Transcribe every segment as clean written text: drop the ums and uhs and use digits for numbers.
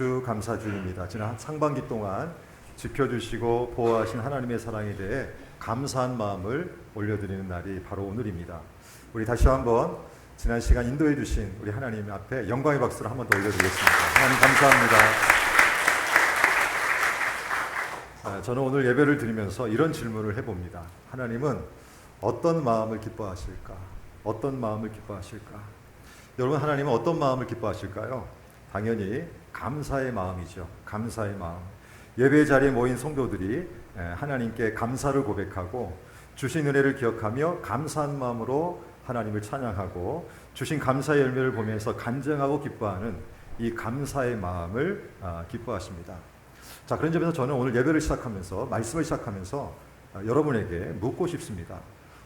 주 감사주입니다. 지난 상반기 동안 지켜주시고 보호하신 하나님의 사랑에 대해 감사한 마음을 올려드리는 날이 바로 오늘입니다. 우리 다시 한번 지난 시간 인도해 주신 우리 하나님 앞에 영광의 박수를 한 번 더 올려드리겠습니다. 하나님 감사합니다. 저는 오늘 예배를 드리면서 이런 질문을 해봅니다. 하나님은 어떤 마음을 기뻐하실까? 어떤 마음을 기뻐하실까? 여러분, 하나님은 어떤 마음을 기뻐하실까요? 당연히 감사의 마음이죠. 감사의 마음. 예배 자리에 모인 성도들이 하나님께 감사를 고백하고 주신 은혜를 기억하며 감사한 마음으로 하나님을 찬양하고 주신 감사의 열매를 보면서 간증하고 기뻐하는 이 감사의 마음을 기뻐하십니다. 자, 그런 점에서 저는 오늘 예배를 시작하면서, 말씀을 시작하면서 여러분에게 묻고 싶습니다.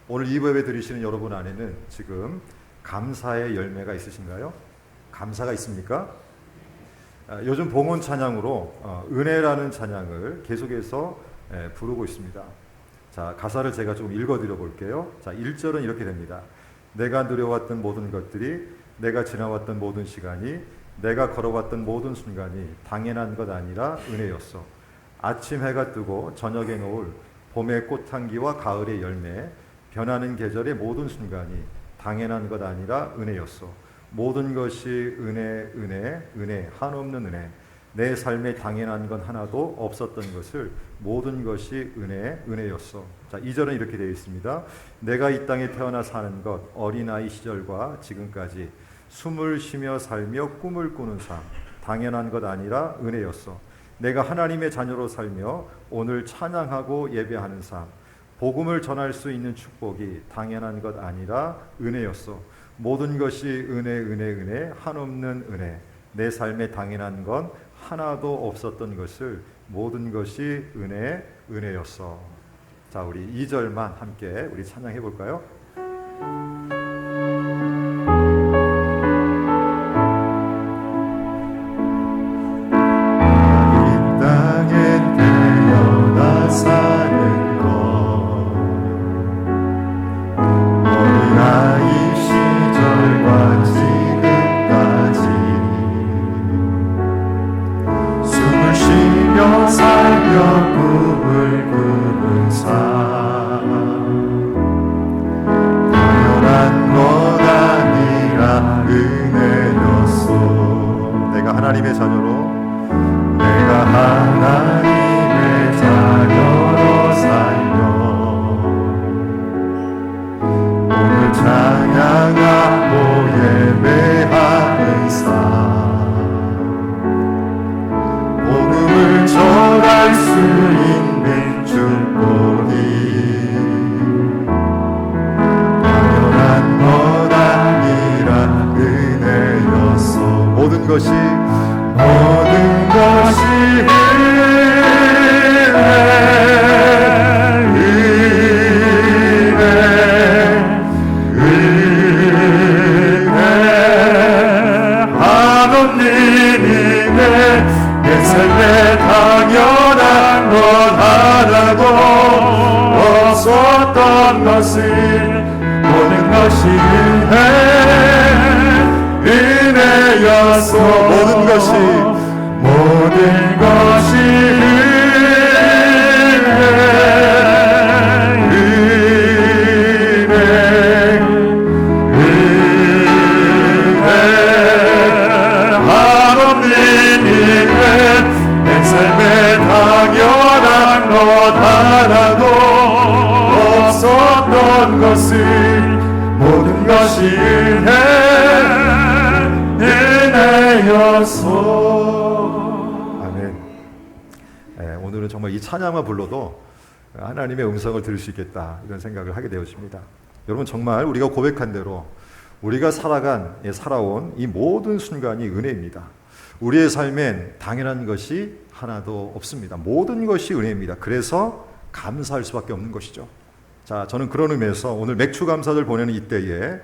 오늘 이 예배 드리시는 여러분 안에는 지금 감사의 열매가 있으신가요? 감사가 있습니까? 요즘 봉헌 찬양으로 은혜라는 찬양을 계속해서 부르고 있습니다. 자, 가사를 제가 좀 읽어드려 볼게요. 자, 1절은 이렇게 됩니다. 내가 누려왔던 모든 것들이, 내가 지나왔던 모든 시간이, 내가 걸어왔던 모든 순간이 당연한 것 아니라 은혜였어. 아침 해가 뜨고 저녁에 노을, 봄의 꽃향기와 가을의 열매, 변하는 계절의 모든 순간이 당연한 것 아니라 은혜였어. 모든 것이 은혜, 은혜, 은혜, 한없는 은혜. 내 삶에 당연한 건 하나도 없었던 것을 모든 것이 은혜, 은혜였어. 자, 2절은 이렇게 되어 있습니다. 내가 이 땅에 태어나 사는 것, 어린아이 시절과 지금까지 숨을 쉬며 살며 꿈을 꾸는 삶, 당연한 것 아니라 은혜였어. 내가 하나님의 자녀로 살며 오늘 찬양하고 예배하는 삶, 복음을 전할 수 있는 축복이 당연한 것 아니라 은혜였어. 모든 것이 은혜, 은혜, 은혜, 한없는 은혜. 내 삶에 당연한 건 하나도 없었던 것을 모든 것이 은혜, 은혜였어. 자, 우리 2절만 함께 우리 찬양해 볼까요? 이 땅에 태어나 사는 것, 어린아이 시절과 지금까지 숨을 쉬며 살며 꿈을 꾸는 삶, 당연한 것 아니라 은혜였소. 내가 하나님의 자녀로, 내가 하나님의 자녀로 살며 오늘 찬양하고 예배하는 삶, 복음을 전할 수 있는 축복이 당연한 것 아니라 은혜였어. 모든 것이 삶에 당연한 것 하나도 없었던 것을 모든 것이 은혜였소. 모든 것이 삶에 당연한 것 하나도 없었던 것을 모든 것이 은혜였소. 아멘. 오늘은 정말 이 찬양만 불러도 하나님의 음성을 들을 수 있겠다, 이런 생각을 하게 되었습니다. 여러분, 정말 우리가 고백한 대로 우리가 살아온 이 모든 순간이 은혜입니다. 우리의 삶엔 당연한 것이 하나도 없습니다. 모든 것이 은혜입니다. 그래서 감사할 수밖에 없는 것이죠. 자, 저는 그런 의미에서 오늘 맥주감사를 보내는 이때에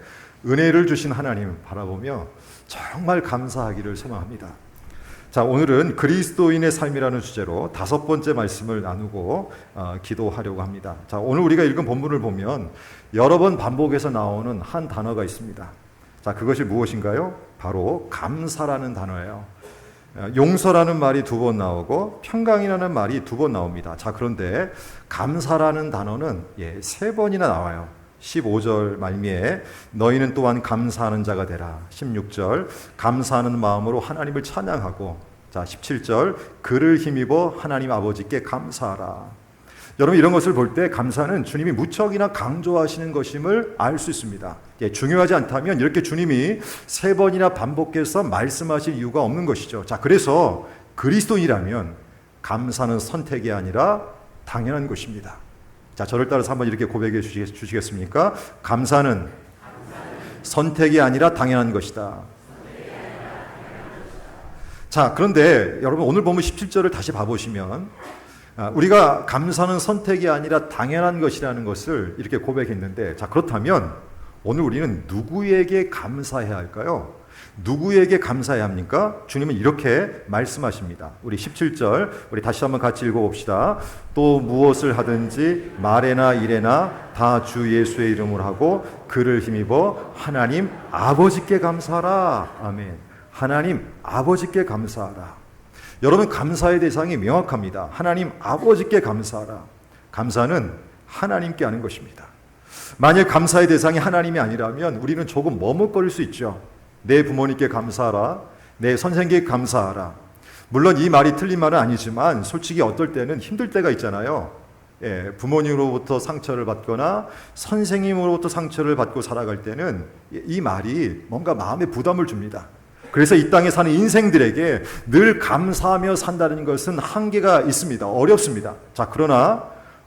은혜를 주신 하나님 바라보며 정말 감사하기를 소망합니다. 자, 오늘은 그리스도인의 삶이라는 주제로 5번째 말씀을 나누고 기도하려고 합니다. 자, 오늘 우리가 읽은 본문을 보면 여러 번 반복해서 나오는 한 단어가 있습니다. 자, 그것이 무엇인가요? 바로 감사라는 단어예요. 용서라는 말이 2번 나오고 평강이라는 말이 2번 나옵니다. 자, 그런데 감사라는 단어는 3번이나 나와요. 15절 말미에 너희는 또한 감사하는 자가 되라. 16절 감사하는 마음으로 하나님을 찬양하고, 자 17절 그를 힘입어 하나님 아버지께 감사하라. 여러분, 이런 것을 볼 때 감사는 주님이 무척이나 강조하시는 것임을 알 수 있습니다. 중요하지 않다면 이렇게 주님이 3번이나 반복해서 말씀하실 이유가 없는 것이죠. 자, 그래서 그리스도인이라면 감사는 선택이 아니라 당연한 것입니다. 자, 저를 따라서 한번 이렇게 고백해 주시겠습니까? 감사는 선택이 아니라 당연한 것이다. 자, 그런데 여러분, 오늘 보면 17절을 다시 봐보시면 우리가 감사는 선택이 아니라 당연한 것이라는 것을 이렇게 고백했는데, 자, 그렇다면 오늘 우리는 누구에게 감사해야 할까요? 누구에게 감사해야 합니까? 주님은 이렇게 말씀하십니다. 우리 17절 우리 다시 한번 같이 읽어봅시다. 또 무엇을 하든지 말에나 일에나 다 주 예수의 이름으로 하고 그를 힘입어 하나님 아버지께 감사하라. 아멘. 하나님 아버지께 감사하라. 여러분, 감사의 대상이 명확합니다. 하나님 아버지께 감사하라. 감사는 하나님께 하는 것입니다. 만일 감사의 대상이 하나님이 아니라면 우리는 조금 머뭇거릴 수 있죠. 내 부모님께 감사하라. 내 선생님께 감사하라. 물론 이 말이 틀린 말은 아니지만 솔직히 어떨 때는 힘들 때가 있잖아요. 부모님으로부터 상처를 받거나 선생님으로부터 상처를 받고 살아갈 때는 이 말이 뭔가 마음에 부담을 줍니다. 그래서 이 땅에 사는 인생들에게 늘 감사하며 산다는 것은 한계가 있습니다. 어렵습니다. 자, 그러나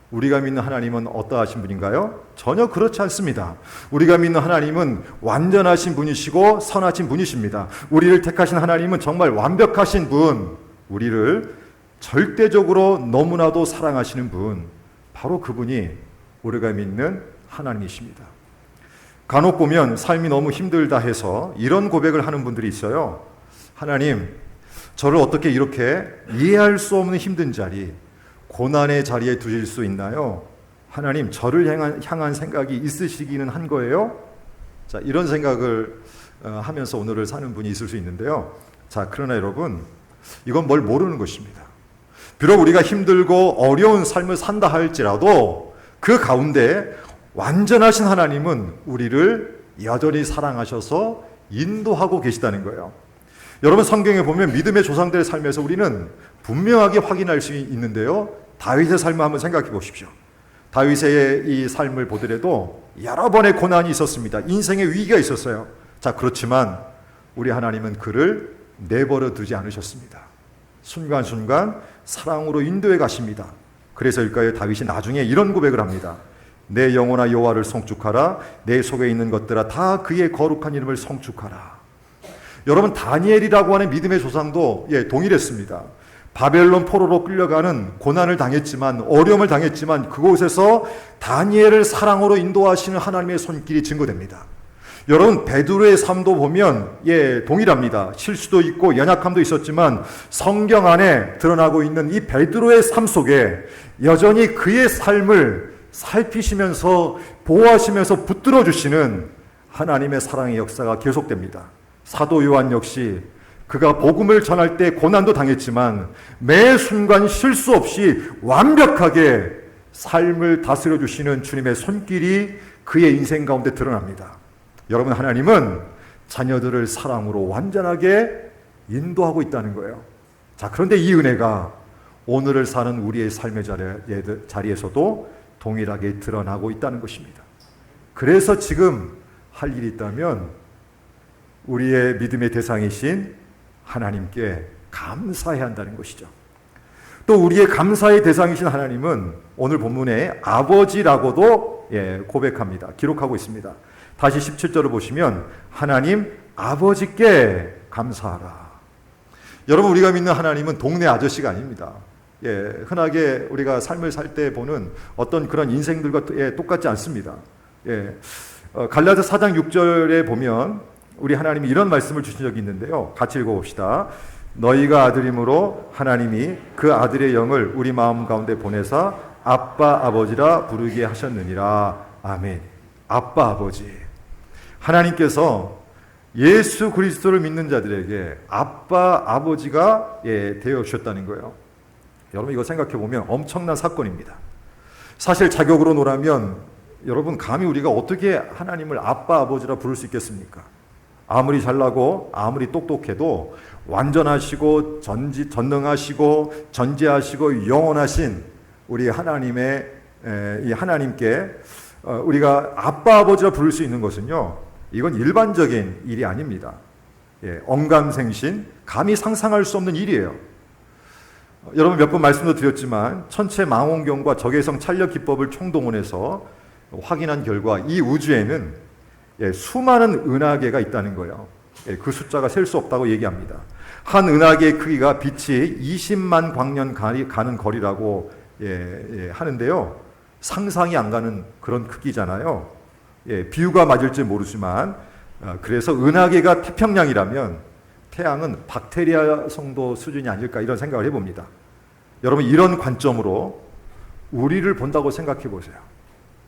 우리가 믿는 하나님은 어떠하신 분인가요? 전혀 그렇지 않습니다. 우리가 믿는 하나님은 완전하신 분이시고 선하신 분이십니다. 우리를 택하신 하나님은 정말 완벽하신 분, 우리를 절대적으로 너무나도 사랑하시는 분, 바로 그분이 우리가 믿는 하나님이십니다. 간혹 보면 삶이 너무 힘들다 해서 이런 고백을 하는 분들이 있어요. 하나님, 저를 어떻게 이렇게 이해할 수 없는 힘든 자리, 고난의 자리에 두실 수 있나요? 하나님, 저를 향한 생각이 있으시기는 한 거예요? 자, 이런 생각을 하면서 오늘을 사는 분이 있을 수 있는데요. 자, 그러나 여러분, 이건 뭘 모르는 것입니다. 비록 우리가 힘들고 어려운 삶을 산다 할지라도 그 가운데 완전하신 하나님은 우리를 여전히 사랑하셔서 인도하고 계시다는 거예요. 여러분, 성경에 보면 믿음의 조상들의 삶에서 우리는 분명하게 확인할 수 있는데요. 다윗의 삶을 한번 생각해 보십시오. 다윗의 이 삶을 보더라도 여러 번의 고난이 있었습니다. 인생의 위기가 있었어요. 자, 그렇지만 우리 하나님은 그를 내버려 두지 않으셨습니다. 순간순간 사랑으로 인도해 가십니다. 그래서일까요? 다윗이 나중에 이런 고백을 합니다. 내 영혼아 여호와를 송축하라. 내 속에 있는 것들아 다 그의 거룩한 이름을 송축하라. 여러분, 다니엘이라고 하는 믿음의 조상도 동일했습니다. 바벨론 포로로 끌려가는 고난을 당했지만, 어려움을 당했지만 그곳에서 다니엘을 사랑으로 인도하시는 하나님의 손길이 증거됩니다. 여러분, 베드로의 삶도 보면 동일합니다. 실수도 있고 연약함도 있었지만 성경 안에 드러나고 있는 이 베드로의 삶 속에 여전히 그의 삶을 살피시면서 보호하시면서 붙들어 주시는 하나님의 사랑의 역사가 계속됩니다. 사도 요한 역시 그가 복음을 전할 때 고난도 당했지만 매 순간 실수 없이 완벽하게 삶을 다스려 주시는 주님의 손길이 그의 인생 가운데 드러납니다. 여러분, 하나님은 자녀들을 사랑으로 완전하게 인도하고 있다는 거예요. 자, 그런데 이 은혜가 오늘을 사는 우리의 삶의 자리에서도 동일하게 드러나고 있다는 것입니다. 그래서 지금 할 일이 있다면 우리의 믿음의 대상이신 하나님께 감사해야 한다는 것이죠. 또 우리의 감사의 대상이신 하나님은 오늘 본문에 아버지라고도 고백합니다. 기록하고 있습니다. 다시 17절을 보시면 하나님 아버지께 감사하라. 여러분, 우리가 믿는 하나님은 동네 아저씨가 아닙니다. 흔하게 우리가 삶을 살 때 보는 어떤 그런 인생들과 똑같지 않습니다. 갈라디아 4장 6절에 보면 우리 하나님이 이런 말씀을 주신 적이 있는데요. 같이 읽어봅시다. 너희가 아들이므로 하나님이 그 아들의 영을 우리 마음 가운데 보내사 아빠 아버지라 부르게 하셨느니라. 아멘. 아빠 아버지. 하나님께서 예수 그리스도를 믿는 자들에게 아빠, 아버지가 되어 주셨다는 거예요. 여러분 이거 생각해 보면 엄청난 사건입니다. 사실 자격으로 놓으면 여러분 감히 우리가 어떻게 하나님을 아빠, 아버지라 부를 수 있겠습니까? 아무리 잘나고 아무리 똑똑해도 완전하시고 전능하시고 전지하시고 영원하신 우리 하나님의 이 하나님께 우리가 아빠, 아버지라 부를 수 있는 것은요, 이건 일반적인 일이 아닙니다. 언감생신, 감히 상상할 수 없는 일이에요. 여러분 몇 번 말씀도 드렸지만 천체 망원경과 적외선 찰력 기법을 총동원해서 확인한 결과 이 우주에는 수많은 은하계가 있다는 거예요. 그 숫자가 셀 수 없다고 얘기합니다. 한 은하계의 크기가 빛이 20만 광년 가는 거리라고 하는데요. 상상이 안 가는 그런 크기잖아요. 비유가 맞을지 모르지만 그래서 은하계가 태평양이라면 태양은 박테리아 정도 수준이 아닐까 이런 생각을 해봅니다. 여러분 이런 관점으로 우리를 본다고 생각해 보세요.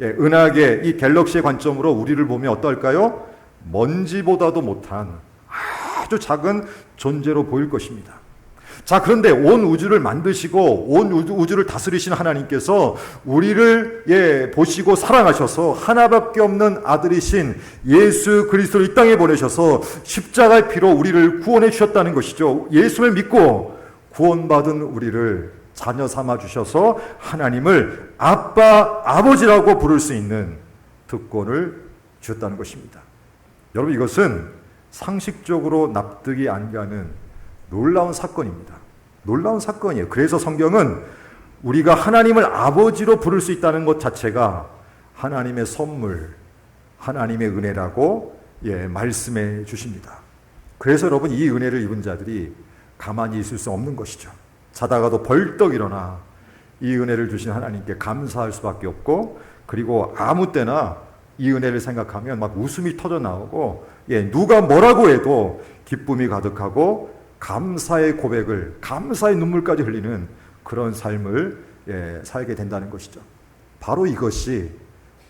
은하계 이 갤럭시의 관점으로 우리를 보면 어떨까요? 먼지보다도 못한 아주 작은 존재로 보일 것입니다. 자, 그런데 온 우주를 만드시고 온 우주를 다스리시는 하나님께서 우리를 보시고 사랑하셔서 하나밖에 없는 아들이신 예수 그리스도를 이 땅에 보내셔서 십자가의 피로 우리를 구원해 주셨다는 것이죠. 예수를 믿고 구원받은 우리를 자녀 삼아 주셔서 하나님을 아빠, 아버지라고 부를 수 있는 특권을 주셨다는 것입니다. 여러분 이것은 상식적으로 납득이 안 가는 놀라운 사건입니다. 놀라운 사건이에요. 그래서 성경은 우리가 하나님을 아버지로 부를 수 있다는 것 자체가 하나님의 선물, 하나님의 은혜라고 말씀해 주십니다. 그래서 여러분 이 은혜를 입은 자들이 가만히 있을 수 없는 것이죠. 자다가도 벌떡 일어나 이 은혜를 주신 하나님께 감사할 수밖에 없고, 그리고 아무 때나 이 은혜를 생각하면 막 웃음이 터져 나오고 누가 뭐라고 해도 기쁨이 가득하고 감사의 고백을, 감사의 눈물까지 흘리는 그런 삶을 살게 된다는 것이죠. 바로 이것이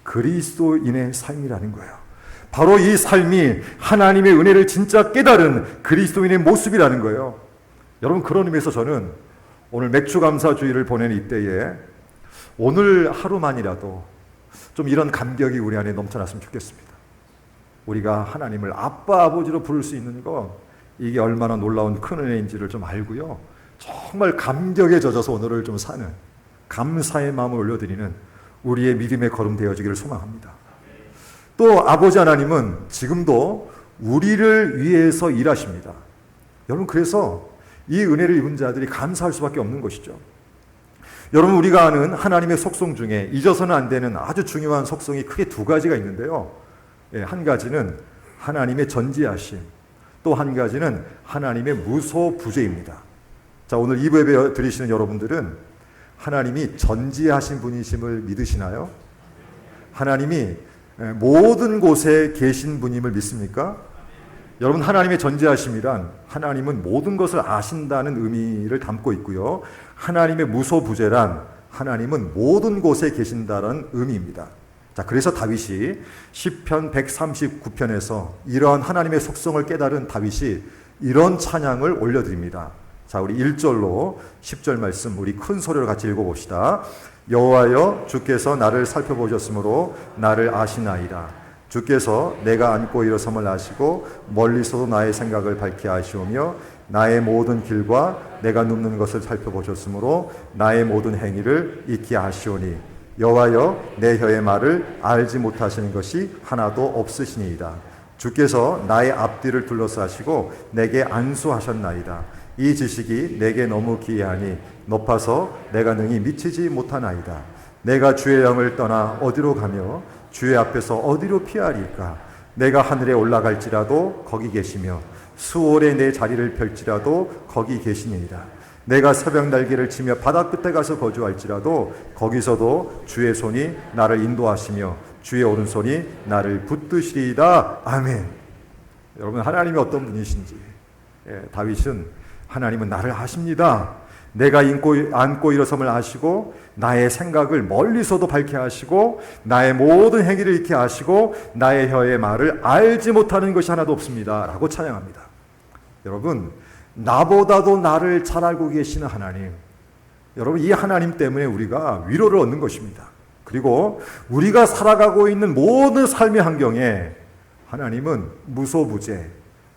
그리스도인의 삶이라는 거예요. 바로 이 삶이 하나님의 은혜를 진짜 깨달은 그리스도인의 모습이라는 거예요. 여러분 그런 의미에서 저는 오늘 맥주감사주의를 보내는 이때에 오늘 하루만이라도 좀 이런 감격이 우리 안에 넘쳐났으면 좋겠습니다. 우리가 하나님을 아빠, 아버지로 부를 수 있는 거, 이게 얼마나 놀라운 큰 은혜인지를 좀 알고요, 정말 감격에 젖어서 오늘을 좀 사는, 감사의 마음을 올려드리는 우리의 믿음의 걸음 되어지기를 소망합니다. 또 아버지 하나님은 지금도 우리를 위해서 일하십니다. 여러분 그래서 이 은혜를 입은 자들이 감사할 수밖에 없는 것이죠. 여러분 우리가 아는 하나님의 속성 중에 잊어서는 안 되는 아주 중요한 속성이 크게 두 가지가 있는데요. 한 가지는 하나님의 전지하심, 또 한 가지는 하나님의 무소부재입니다. 자, 오늘 이 예배 드리시는 여러분들은 하나님이 전지하신 분이심을 믿으시나요? 하나님이 모든 곳에 계신 분임을 믿습니까? 여러분 하나님의 전지하심이란 하나님은 모든 것을 아신다는 의미를 담고 있고요, 하나님의 무소부재란 하나님은 모든 곳에 계신다는 의미입니다. 자, 그래서 다윗이 시편 139편에서 이러한 하나님의 속성을 깨달은 다윗이 이런 찬양을 올려드립니다. 자, 우리 1절로 10절 말씀 우리 큰 소리로 같이 읽어봅시다. 여호와여, 주께서 나를 살펴보셨으므로 나를 아시나이다. 주께서 내가 앉고 일어섬을 아시고 멀리서도 나의 생각을 밝히 아시오며 나의 모든 길과 내가 눕는 것을 살펴보셨으므로 나의 모든 행위를 익히 아시오니 여호와여, 내 혀의 말을 알지 못하시는 것이 하나도 없으시니이다. 주께서 나의 앞뒤를 둘러싸시고 내게 안수하셨나이다. 이 지식이 내게 너무 기이하니 높아서 내가 능히 미치지 못하나이다. 내가 주의 영을 떠나 어디로 가며 주의 앞에서 어디로 피하리까? 내가 하늘에 올라갈지라도 거기 계시며 수월에 내 자리를 펼지라도 거기 계시니이다. 내가 새벽 날개를 치며 바다 끝에 가서 거주할지라도 거기서도 주의 손이 나를 인도하시며 주의 오른손이 나를 붙드시리이다. 아멘. 여러분 하나님이 어떤 분이신지, 다윗은 하나님은 나를 아십니다. 내가 안고 일어섬을 아시고 나의 생각을 멀리서도 밝게 하시고 나의 모든 행위를 익게 하시고 나의 혀의 말을 알지 못하는 것이 하나도 없습니다 라고 찬양합니다. 여러분, 나보다도 나를 잘 알고 계시는 하나님, 여러분, 이 하나님 때문에 우리가 위로를 얻는 것입니다. 그리고 우리가 살아가고 있는 모든 삶의 환경에 하나님은 무소부재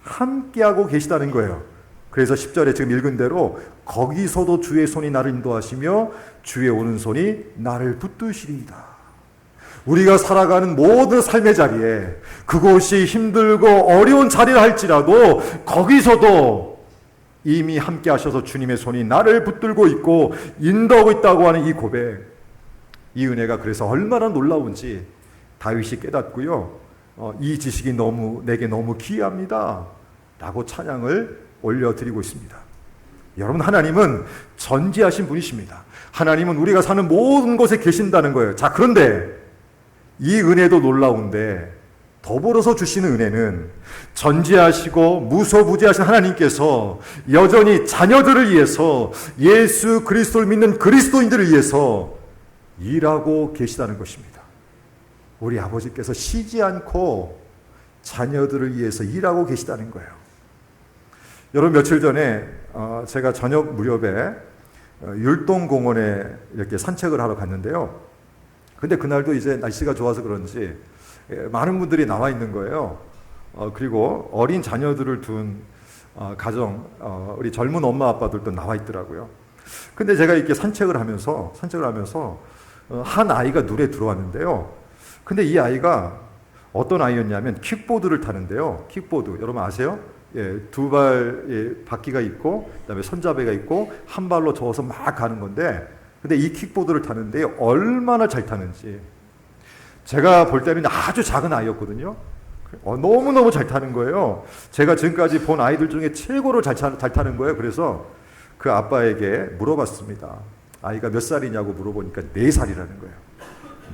함께하고 계시다는 거예요. 그래서 10절에 지금 읽은 대로 거기서도 주의 손이 나를 인도하시며 주의 오른손이 나를 붙드시리이다. 우리가 살아가는 모든 삶의 자리에 그곳이 힘들고 어려운 자리를 할지라도 거기서도 이미 함께 하셔서 주님의 손이 나를 붙들고 있고 인도하고 있다고 하는 이 고백, 이 은혜가 그래서 얼마나 놀라운지 다윗이 깨닫고요, 이 지식이 내게 너무 귀합니다 라고 찬양을 올려드리고 있습니다. 여러분, 하나님은 전지하신 분이십니다. 하나님은 우리가 사는 모든 곳에 계신다는 거예요. 자, 그런데 이 은혜도 놀라운데 더불어서 주시는 은혜는 전지하시고 무소부지하신 하나님께서 여전히 자녀들을 위해서, 예수 그리스도를 믿는 그리스도인들을 위해서 일하고 계시다는 것입니다. 우리 아버지께서 쉬지 않고 자녀들을 위해서 일하고 계시다는 거예요. 여러분, 며칠 전에 제가 저녁 무렵에 율동공원에 이렇게 산책을 하러 갔는데요. 근데 그날도 이제 날씨가 좋아서 그런지 많은 분들이 나와 있는 거예요. 그리고 어린 자녀들을 둔 가정, 우리 젊은 엄마 아빠들도 나와 있더라고요. 근데 제가 이렇게 산책을 하면서 한 아이가 눈에 들어왔는데요. 근데 이 아이가 어떤 아이였냐면 킥보드를 타는데요. 킥보드, 여러분 아세요? 예, 두 발 바퀴가 있고 그다음에 손잡이가 있고 한 발로 저어서 막 가는 건데, 근데 이 킥보드를 타는데 얼마나 잘 타는지, 제가 볼 때는 아주 작은 아이였거든요. 너무너무 잘 타는 거예요. 제가 지금까지 본 아이들 중에 최고로 잘 타는 거예요. 그래서 그 아빠에게 물어봤습니다. 아이가 몇 살이냐고 물어보니까 4살이라는 거예요.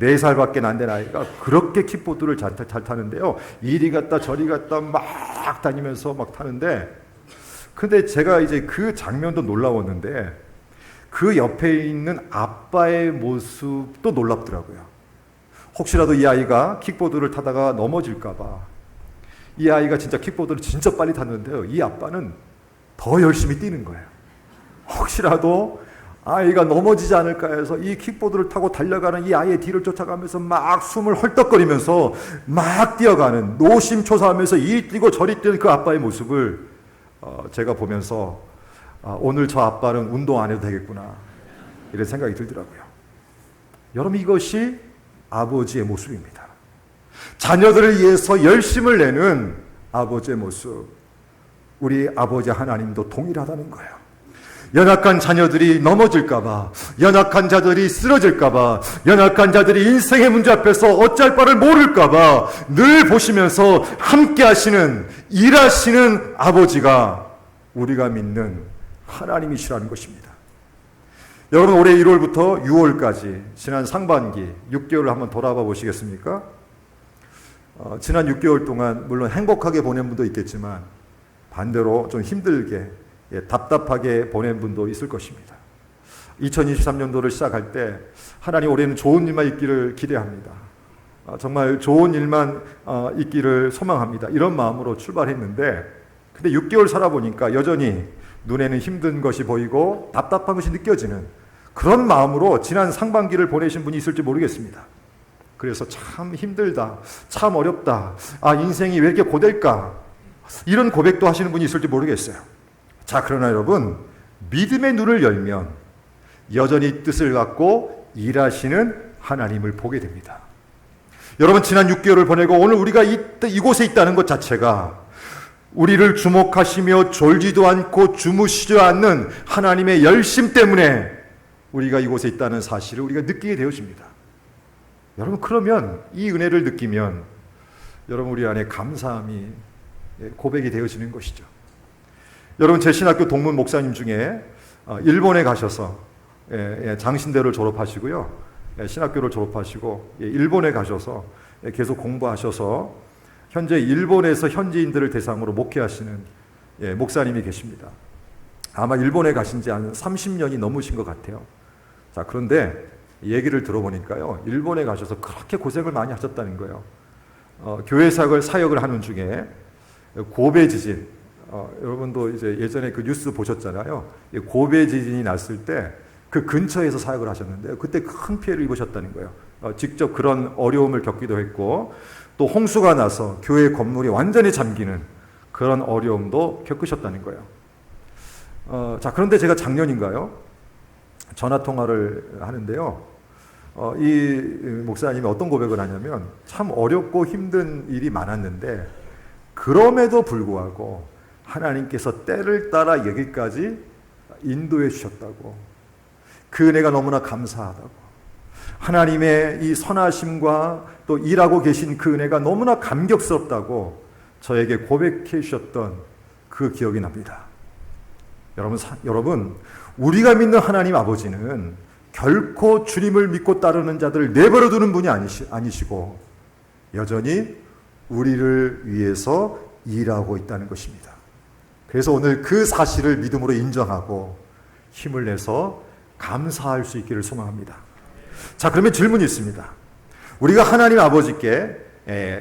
4살밖에 안 된 아이가 그렇게 킥보드를 잘 타는데요. 이리 갔다 저리 갔다 막 다니면서 막 타는데, 근데 제가 이제 그 장면도 놀라웠는데 그 옆에 있는 아빠의 모습도 놀랍더라고요. 혹시라도 이 아이가 킥보드를 타다가 넘어질까봐, 이 아이가 진짜 킥보드를 진짜 빨리 탔는데요, 이 아빠는 더 열심히 뛰는 거예요. 혹시라도 아이가 넘어지지 않을까 해서 이 킥보드를 타고 달려가는 이 아이의 뒤를 쫓아가면서 막 숨을 헐떡거리면서 막 뛰어가는, 노심초사하면서 이리 뛰고 저리 뛰는 그 아빠의 모습을 제가 보면서 오늘 저 아빠는 운동 안 해도 되겠구나, 이런 생각이 들더라고요. 여러분, 이것이 아버지의 모습입니다. 자녀들을 위해서 열심을 내는 아버지의 모습, 우리 아버지 하나님도 동일하다는 거예요. 연약한 자녀들이 넘어질까봐, 연약한 자들이 쓰러질까봐, 연약한 자들이 인생의 문제 앞에서 어찌할 바를 모를까봐 늘 보시면서 함께 하시는, 일하시는 아버지가 우리가 믿는 하나님이시라는 것입니다. 여러분, 올해 1월부터 6월까지 지난 상반기 6개월을 한번 돌아봐 보시겠습니까? 지난 6개월 동안 물론 행복하게 보낸 분도 있겠지만 반대로 좀 힘들게, 답답하게 보낸 분도 있을 것입니다. 2023년도를 시작할 때 하나님 올해는 좋은 일만 있기를 기대합니다. 정말 좋은 일만 있기를 소망합니다. 이런 마음으로 출발했는데, 근데 6개월 살아보니까 여전히 눈에는 힘든 것이 보이고 답답한 것이 느껴지는 그런 마음으로 지난 상반기를 보내신 분이 있을지 모르겠습니다. 그래서 참 힘들다, 참 어렵다, 인생이 왜 이렇게 고될까, 이런 고백도 하시는 분이 있을지 모르겠어요. 자, 그러나 여러분, 믿음의 눈을 열면 여전히 뜻을 갖고 일하시는 하나님을 보게 됩니다. 여러분, 지난 6개월을 보내고 오늘 우리가 이곳에 있다는 것 자체가 우리를 주목하시며 졸지도 않고 주무시지 않는 하나님의 열심 때문에 우리가 이곳에 있다는 사실을 우리가 느끼게 되어집니다. 여러분, 그러면 이 은혜를 느끼면 여러분 우리 안에 감사함이 고백이 되어지는 것이죠. 여러분, 제 신학교 동문 목사님 중에 일본에 가셔서 장신대를 졸업하시고요, 신학교를 졸업하시고 일본에 가셔서 계속 공부하셔서 현재 일본에서 현지인들을 대상으로 목회하시는 목사님이 계십니다. 아마 일본에 가신 지 한 30년이 넘으신 것 같아요. 자, 그런데 얘기를 들어보니까요, 일본에 가셔서 그렇게 고생을 많이 하셨다는 거예요. 교회 사역을 하는 중에 고베 지진, 여러분도 이제 예전에 그 뉴스 보셨잖아요. 고베 지진이 났을 때 그 근처에서 사역을 하셨는데요, 그때 큰 피해를 입으셨다는 거예요. 직접 그런 어려움을 겪기도 했고, 또 홍수가 나서 교회 건물이 완전히 잠기는 그런 어려움도 겪으셨다는 거예요. 자, 그런데 제가 작년인가요? 전화 통화를 하는데요. 이 목사님이 어떤 고백을 하냐면, 참 어렵고 힘든 일이 많았는데 그럼에도 불구하고 하나님께서 때를 따라 여기까지 인도해 주셨다고, 그 은혜가 너무나 감사하다고, 하나님의 이 선하심과 또 일하고 계신 그 은혜가 너무나 감격스럽다고 저에게 고백해 주셨던 그 기억이 납니다. 여러분, 우리가 믿는 하나님 아버지는 결코 주님을 믿고 따르는 자들을 내버려 두는 분이 아니시고 여전히 우리를 위해서 일하고 있다는 것입니다. 그래서 오늘 그 사실을 믿음으로 인정하고 힘을 내서 감사할 수 있기를 소망합니다. 자, 그러면 질문이 있습니다. 우리가 하나님 아버지께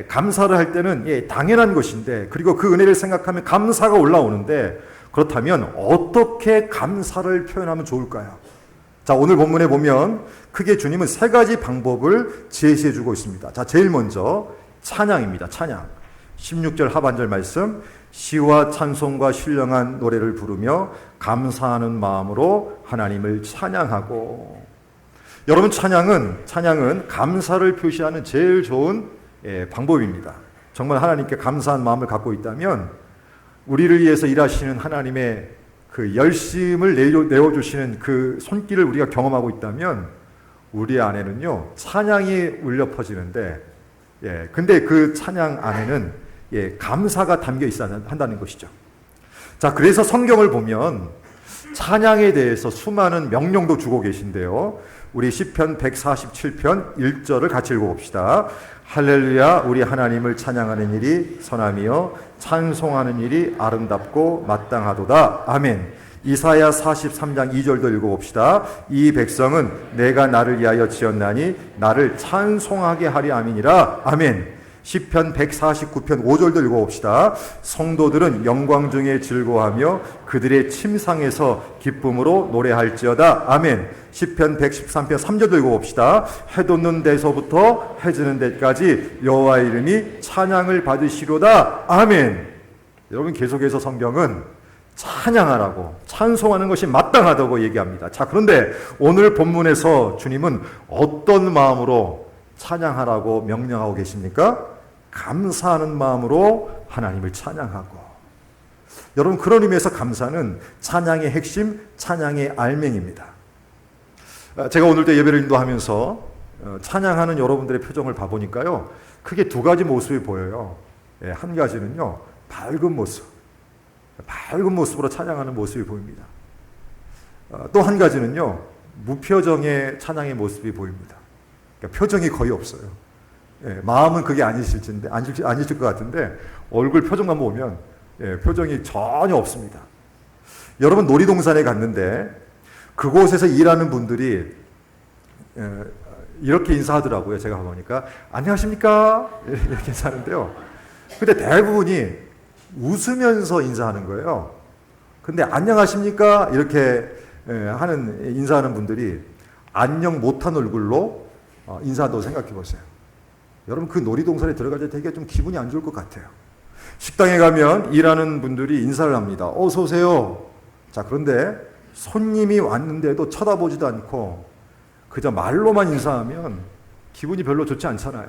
감사를 할 때는 당연한 것인데, 그리고 그 은혜를 생각하면 감사가 올라오는데, 그렇다면 어떻게 감사를 표현하면 좋을까요? 자, 오늘 본문에 보면 크게 주님은 세 가지 방법을 제시해 주고 있습니다. 자, 제일 먼저 찬양입니다. 찬양. 16절 하반절 말씀, 시와 찬송과 신령한 노래를 부르며 감사하는 마음으로 하나님을 찬양하고. 여러분, 찬양은 감사를 표시하는 제일 좋은 방법입니다. 정말 하나님께 감사한 마음을 갖고 있다면, 우리를 위해서 일하시는 하나님의 그 열심을 내어주시는 그 손길을 우리가 경험하고 있다면, 우리 안에는요 찬양이 울려 퍼지는데, 근데 그 찬양 안에는 감사가 담겨 있어야 한다는 것이죠. 자, 그래서 성경을 보면 찬양에 대해서 수많은 명령도 주고 계신데요, 우리 시편 147편 1절을 같이 읽어봅시다. 할렐루야, 우리 하나님을 찬양하는 일이 선하며 찬송하는 일이 아름답고 마땅하도다. 아멘. 이사야 43장 2절도 읽어봅시다. 이 백성은 내가 나를 위하여 지었나니 나를 찬송하게 하리 아멘이라. 아멘. 시편 149편 5절도 읽어봅시다. 성도들은 영광 중에 즐거워하며 그들의 침상에서 기쁨으로 노래할지어다. 아멘. 시편 113편 3절도 읽어봅시다. 해 돋는 데서부터 해 지는 데까지 여호와 이름이 찬양을 받으시로다. 아멘. 여러분, 계속해서 성경은 찬양하라고, 찬송하는 것이 마땅하다고 얘기합니다. 자, 그런데 오늘 본문에서 주님은 어떤 마음으로 찬양하라고 명령하고 계십니까? 감사하는 마음으로 하나님을 찬양하고. 여러분, 그런 의미에서 감사는 찬양의 핵심, 찬양의 알맹입니다. 제가 오늘도 예배를 인도하면서 찬양하는 여러분들의 표정을 봐보니까요, 크게 두 가지 모습이 보여요. 한 가지는요, 밝은 모습으로 찬양하는 모습이 보입니다. 또 한 가지는요, 무표정의 찬양의 모습이 보입니다. 그러니까 표정이 거의 없어요. 마음은 그게 아니실 것 같은데 얼굴 표정만 보면 표정이 전혀 없습니다. 여러분, 놀이동산에 갔는데 그곳에서 일하는 분들이 이렇게 인사하더라고요. 제가 보니까 안녕하십니까? 이렇게 인사하는데요, 근데 대부분이 웃으면서 인사하는 거예요. 근데 안녕하십니까? 이렇게 인사하는 분들이 안녕 못한 얼굴로 인사한다고 생각해 보세요. 여러분, 그 놀이동산에 들어갈 때 되게 좀 기분이 안 좋을 것 같아요. 식당에 가면 일하는 분들이 인사를 합니다. 어서 오세요. 자, 그런데 손님이 왔는데도 쳐다보지도 않고 그저 말로만 인사하면 기분이 별로 좋지 않잖아요.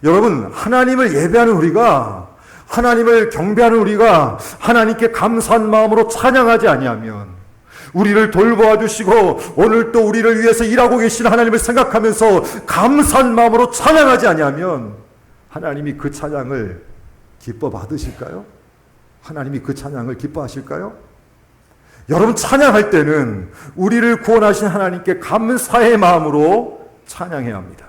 여러분, 하나님을 예배하는 우리가, 하나님을 경배하는 우리가 하나님께 감사한 마음으로 찬양하지 아니하면, 우리를 돌보아 주시고 오늘 또 우리를 위해서 일하고 계신 하나님을 생각하면서 감사한 마음으로 찬양하지 아니하면, 하나님이 그 찬양을 기뻐 받으실까요? 하나님이 그 찬양을 기뻐하실까요? 여러분, 찬양할 때는 우리를 구원하신 하나님께 감사의 마음으로 찬양해야 합니다.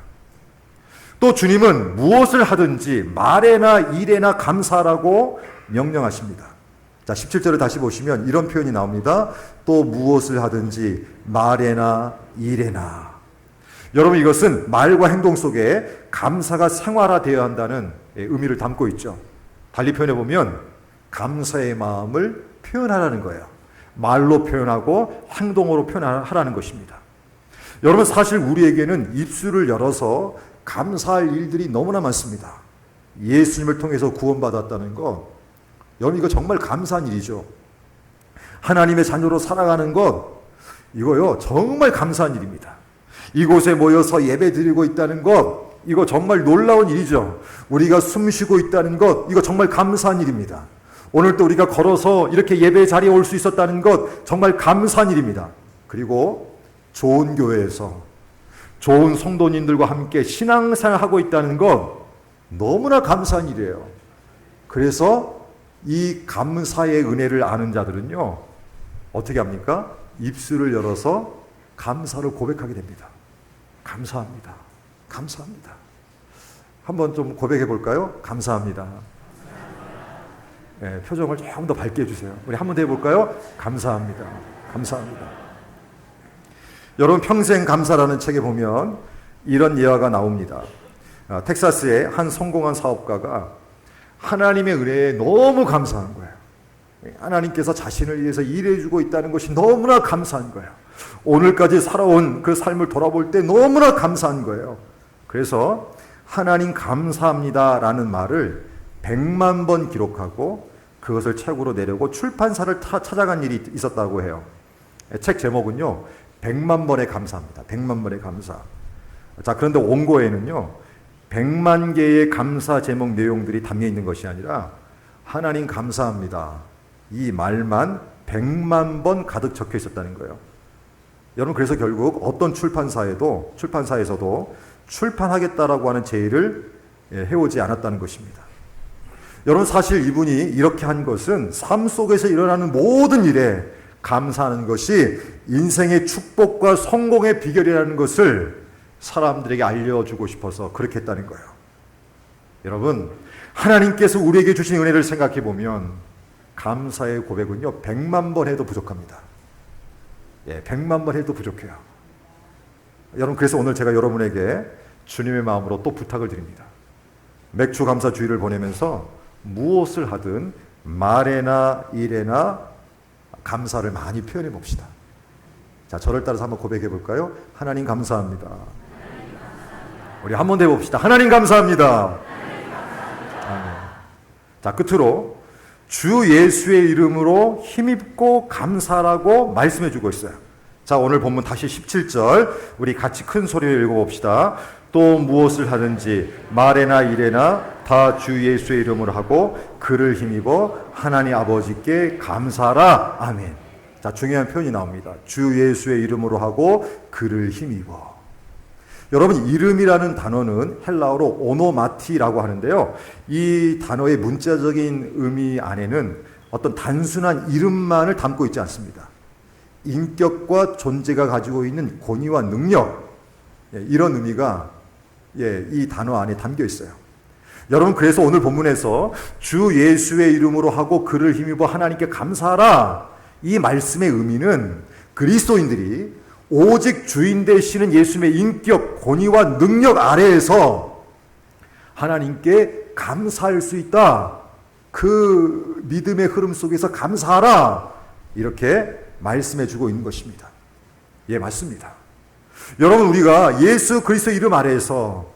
또 주님은 무엇을 하든지 말에나 일에나 감사하라고 명령하십니다. 자, 17절을 다시 보시면 이런 표현이 나옵니다. 또 무엇을 하든지 말에나 일에나. 여러분, 이것은 말과 행동 속에 감사가 생활화되어야 한다는 의미를 담고 있죠. 달리 표현해 보면 감사의 마음을 표현하라는 거예요. 말로 표현하고 행동으로 표현하라는 것입니다. 여러분, 사실 우리에게는 입술을 열어서 감사할 일들이 너무나 많습니다. 예수님을 통해서 구원받았다는 것, 여러분, 이거 정말 감사한 일이죠. 하나님의 자녀로 살아가는 것, 이거요 정말 감사한 일입니다. 이곳에 모여서 예배 드리고 있다는 것, 이거 정말 놀라운 일이죠. 우리가 숨 쉬고 있다는 것, 이거 정말 감사한 일입니다. 오늘 또 우리가 걸어서 이렇게 예배 자리에 올 수 있었다는 것, 정말 감사한 일입니다. 그리고 좋은 교회에서 좋은 성도님들과 함께 신앙생활하고 있다는 것, 너무나 감사한 일이에요. 그래서 이 감사의 은혜를 아는 자들은요, 어떻게 합니까? 입술을 열어서 감사를 고백하게 됩니다. 감사합니다. 감사합니다. 한번 좀 고백해 볼까요? 감사합니다. 네, 표정을 조금 더 밝게 해주세요. 우리 한번 더 해볼까요? 감사합니다. 감사합니다. 여러분, 평생 감사라는 책에 보면 이런 예화가 나옵니다. 텍사스의 한 성공한 사업가가 하나님의 은혜에 너무 감사한 거예요. 하나님께서 자신을 위해서 일해주고 있다는 것이 너무나 감사한 거예요. 오늘까지 살아온 그 삶을 돌아볼 때 너무나 감사한 거예요. 그래서 하나님 감사합니다 라는 말을 100만 번 기록하고 그것을 책으로 내려고 출판사를 찾아간 일이 있었다고 해요. 책 제목은요, 100만 번의 감사입니다. 100만 번의 감사. 자, 그런데 원고에는요, 100만 개의 감사 제목 내용들이 담겨 있는 것이 아니라 하나님 감사합니다, 이 말만 100만 번 가득 적혀 있었다는 거예요. 여러분, 그래서 결국 어떤 출판사에서도 출판하겠다라고 하는 제의를 해오지 않았다는 것입니다. 여러분, 사실 이분이 이렇게 한 것은 삶 속에서 일어나는 모든 일에 감사하는 것이 인생의 축복과 성공의 비결이라는 것을 사람들에게 알려주고 싶어서 그렇게 했다는 거예요. 여러분, 하나님께서 우리에게 주신 은혜를 생각해 보면 감사의 고백은요, 100만 번 해도 부족합니다. 100만 번 해도 부족해요. 여러분, 그래서 오늘 제가 여러분에게 주님의 마음으로 또 부탁을 드립니다. 맥주 감사 주일을 보내면서 무엇을 하든 말에나 일에나 감사를 많이 표현해 봅시다. 자, 저를 따라서 한번 고백해 볼까요? 하나님 감사합니다. 우리 한번 더 해봅시다. 하나님 감사합니다. 아멘. 자, 끝으로 주 예수의 이름으로 힘입고 감사라고 말씀해 주고 있어요. 자, 오늘 본문 다시 17절 우리 같이 큰 소리로 읽어봅시다. 또 무엇을 하든지 말에나 일에나 다 주 예수의 이름으로 하고 그를 힘입어 하나님 아버지께 감사하라. 아멘. 자, 중요한 표현이 나옵니다. 주 예수의 이름으로 하고 그를 힘입어. 여러분, 이름이라는 단어는 헬라어로 오노마티라고 하는데요, 이 단어의 문자적인 의미 안에는 어떤 단순한 이름만을 담고 있지 않습니다. 인격과 존재가 가지고 있는 권위와 능력, 이런 의미가 이 단어 안에 담겨 있어요. 여러분, 그래서 오늘 본문에서 주 예수의 이름으로 하고 그를 힘입어 하나님께 감사하라, 이 말씀의 의미는 그리스도인들이 오직 주인 되시는 예수님의 인격, 권위와 능력 아래에서 하나님께 감사할 수 있다, 그 믿음의 흐름 속에서 감사하라, 이렇게 말씀해 주고 있는 것입니다. 예, 맞습니다. 여러분, 우리가 예수 그리스도 이름 아래에서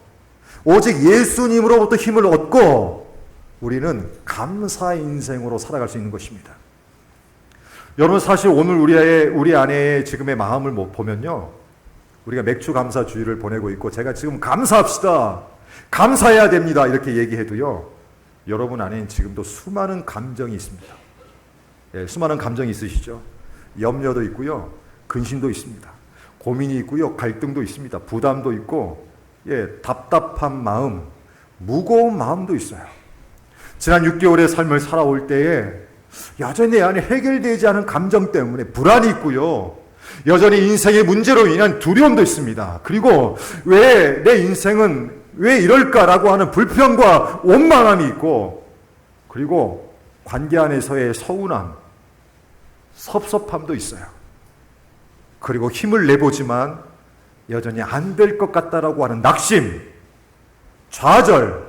오직 예수님으로부터 힘을 얻고 우리는 감사의 인생으로 살아갈 수 있는 것입니다. 여러분, 사실 오늘 우리 안에 지금의 마음을 보면요, 우리가 맥주 감사 주일을 보내고 있고 제가 지금 감사합시다, 감사해야 됩니다, 이렇게 얘기해도요, 여러분 안에는 지금도 수많은 감정이 있습니다. 예, 수많은 감정이 있으시죠? 염려도 있고요, 근심도 있습니다. 고민이 있고요, 갈등도 있습니다. 부담도 있고, 답답한 마음, 무거운 마음도 있어요. 지난 6개월의 삶을 살아올 때에 여전히 내 안에 해결되지 않은 감정 때문에 불안이 있고요, 여전히 인생의 문제로 인한 두려움도 있습니다. 그리고 왜 내 인생은 왜 이럴까라고 하는 불평과 원망함이 있고, 그리고 관계 안에서의 서운함, 섭섭함도 있어요. 그리고 힘을 내보지만 여전히 안 될 것 같다라고 하는 낙심, 좌절,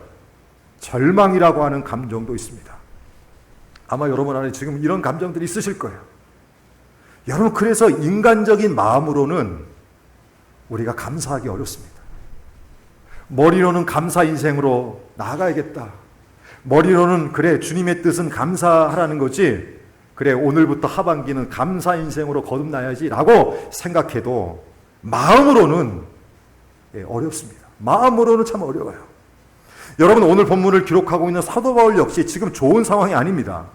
절망이라고 하는 감정도 있습니다. 아마 여러분 안에 지금 이런 감정들이 있으실 거예요. 여러분, 그래서 인간적인 마음으로는 우리가 감사하기 어렵습니다. 머리로는 감사 인생으로 나아가야겠다. 머리로는 그래, 주님의 뜻은 감사하라는 거지, 그래, 오늘부터 하반기는 감사 인생으로 거듭나야지 라고 생각해도 마음으로는 어렵습니다. 마음으로는 참 어려워요. 여러분, 오늘 본문을 기록하고 있는 사도 바울 역시 지금 좋은 상황이 아닙니다.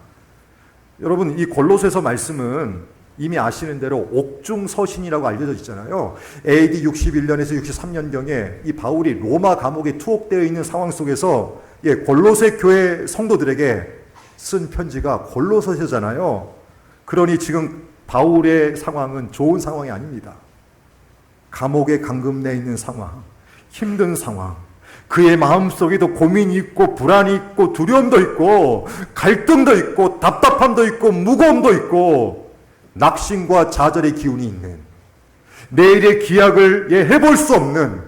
여러분, 이 골로새서 말씀은 이미 아시는 대로 옥중서신이라고 알려져 있잖아요. AD 61년에서 63년경에 이 바울이 로마 감옥에 투옥되어 있는 상황 속에서 골로새 교회 성도들에게 쓴 편지가 골로새서잖아요. 그러니 지금 바울의 상황은 좋은 상황이 아닙니다. 감옥에 감금되어 있는 상황, 힘든 상황, 그의 마음속에도 고민이 있고 불안이 있고 두려움도 있고 갈등도 있고 답답함도 있고 무거움도 있고 낙심과 좌절의 기운이 있는, 내일의 기약을 해볼 수 없는,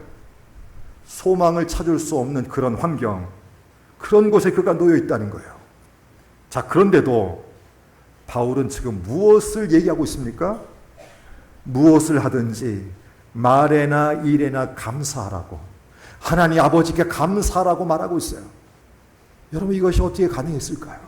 소망을 찾을 수 없는 그런 환경, 그런 곳에 그가 놓여 있다는 거예요. 자, 그런데도 바울은 지금 무엇을 얘기하고 있습니까? 무엇을 하든지 말에나 일에나 감사하라고, 하나님 아버지께 감사하라고 말하고 있어요. 여러분, 이것이 어떻게 가능했을까요?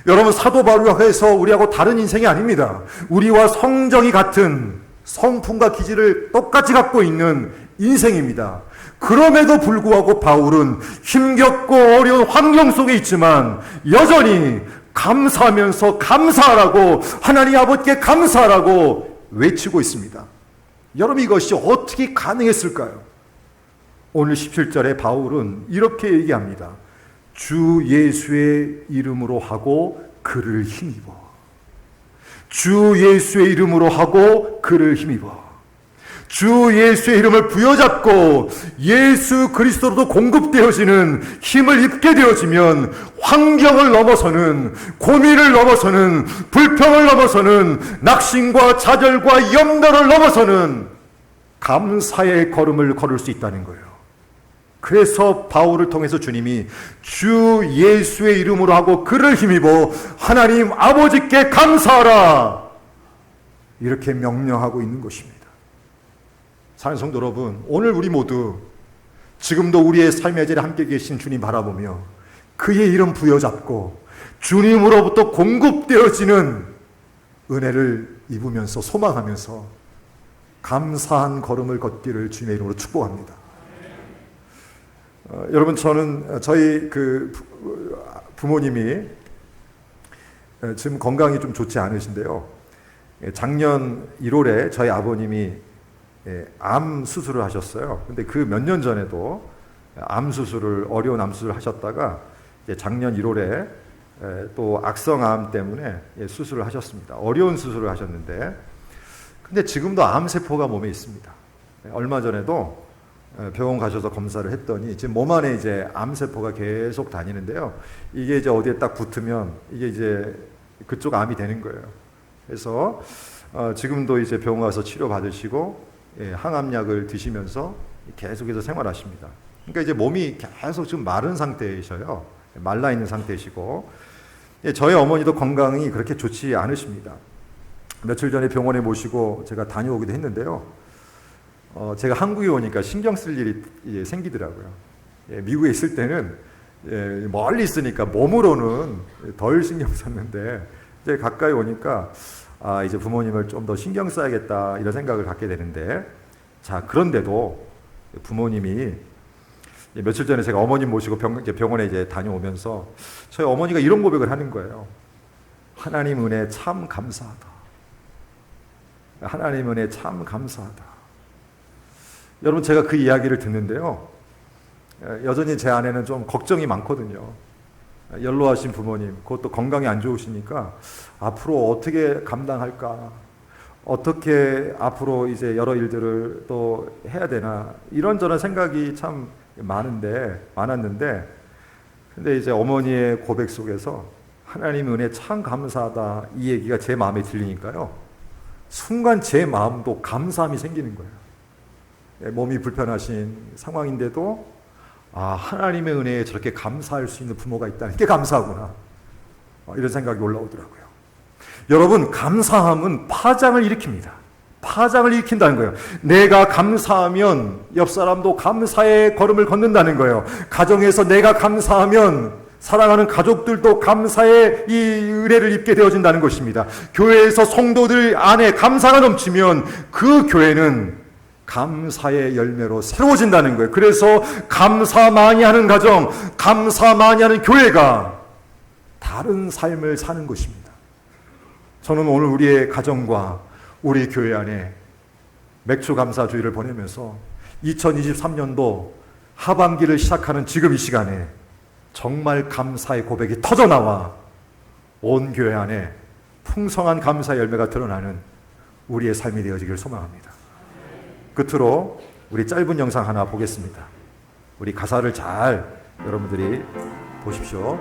여러분, 사도 바울과 해서 우리하고 다른 인생이 아닙니다. 우리와 성정이 같은 성품과 기질을 똑같이 갖고 있는 인생입니다. 그럼에도 불구하고 바울은 힘겹고 어려운 환경 속에 있지만 여전히 감사하면서 감사하라고, 하나님 아버지께 감사하라고 외치고 있습니다. 여러분, 이것이 어떻게 가능했을까요? 오늘 17절에 바울은 이렇게 얘기합니다. 주 예수의 이름으로 하고 그를 힘입어. 주 예수의 이름으로 하고 그를 힘입어. 주 예수의 이름을 부여잡고 예수 그리스도로도 공급되어지는 힘을 입게 되어지면 환경을 넘어서는, 고민을 넘어서는, 불평을 넘어서는, 낙심과 좌절과 염려를 넘어서는 감사의 걸음을 걸을 수 있다는 거예요. 그래서 바울을 통해서 주님이 주 예수의 이름으로 하고 그를 힘입어 하나님 아버지께 감사하라, 이렇게 명령하고 있는 것입니다. 사랑하는 성도 여러분, 오늘 우리 모두 지금도 우리의 삶의 자리에 함께 계신 주님 바라보며 그의 이름 부여잡고 주님으로부터 공급되어지는 은혜를 입으면서 소망하면서 감사한 걸음을 걷기를 주님의 이름으로 축복합니다. 여러분, 저는 저희 부모님이 지금 건강이 좀 좋지 않으신데요. 작년 1월에 저희 아버님이 암 수술을 하셨어요. 근데 그 몇 년 전에도 어려운 암 수술을 하셨다가 작년 1월에 또 악성암 때문에 수술을 하셨습니다. 어려운 수술을 하셨는데, 근데 지금도 암세포가 몸에 있습니다. 얼마 전에도 병원 가셔서 검사를 했더니 지금 몸 안에 이제 암세포가 계속 다니는데요. 이게 이제 어디에 딱 붙으면 이게 이제 그쪽 암이 되는 거예요. 그래서 지금도 이제 병원 가서 치료 받으시고 항암약을 드시면서 계속해서 생활하십니다. 그러니까 이제 몸이 계속 좀 마른 상태이셔요. 말라 있는 상태이시고, 저희 어머니도 건강이 그렇게 좋지 않으십니다. 며칠 전에 병원에 모시고 제가 다녀오기도 했는데요. 제가 한국에 오니까 신경 쓸 일이 생기더라고요. 미국에 있을 때는 멀리 있으니까 몸으로는 덜 신경 썼는데 이제 가까이 오니까 이제 부모님을 좀 더 신경 써야겠다 이런 생각을 갖게 되는데, 자, 그런데도 부모님이 며칠 전에 제가 어머님 모시고 병원에 이제 다녀오면서 저희 어머니가 이런 고백을 하는 거예요. 하나님 은혜 참 감사하다. 하나님 은혜 참 감사하다. 여러분, 제가 그 이야기를 듣는데요, 여전히 제 안에는 좀 걱정이 많거든요. 연로하신 부모님, 그것도 건강이 안 좋으시니까 앞으로 어떻게 감당할까, 어떻게 앞으로 이제 여러 일들을 또 해야 되나, 이런저런 생각이 참 많았는데, 근데 이제 어머니의 고백 속에서 하나님 은혜 참 감사하다 이 얘기가 제 마음에 들리니까요, 순간 제 마음도 감사함이 생기는 거예요. 몸이 불편하신 상황인데도 하나님의 은혜에 저렇게 감사할 수 있는 부모가 있다는 게 감사하구나, 이런 생각이 올라오더라고요. 여러분, 감사함은 파장을 일으킵니다. 파장을 일으킨다는 거예요. 내가 감사하면 옆 사람도 감사의 걸음을 걷는다는 거예요. 가정에서 내가 감사하면 사랑하는 가족들도 감사의 이 은혜를 입게 되어진다는 것입니다. 교회에서 성도들 안에 감사가 넘치면 그 교회는 감사의 열매로 새로워진다는 거예요. 그래서 감사 많이 하는 가정, 감사 많이 하는 교회가 다른 삶을 사는 것입니다. 저는 오늘 우리의 가정과 우리 교회 안에 맥주 감사주의를 보내면서 2023년도 하반기를 시작하는 지금 이 시간에 정말 감사의 고백이 터져나와 온 교회 안에 풍성한 감사의 열매가 드러나는 우리의 삶이 되어지길 소망합니다. 끝으로 우리 짧은 영상 하나 보겠습니다. 우리 가사를 잘 여러분들이 보십시오.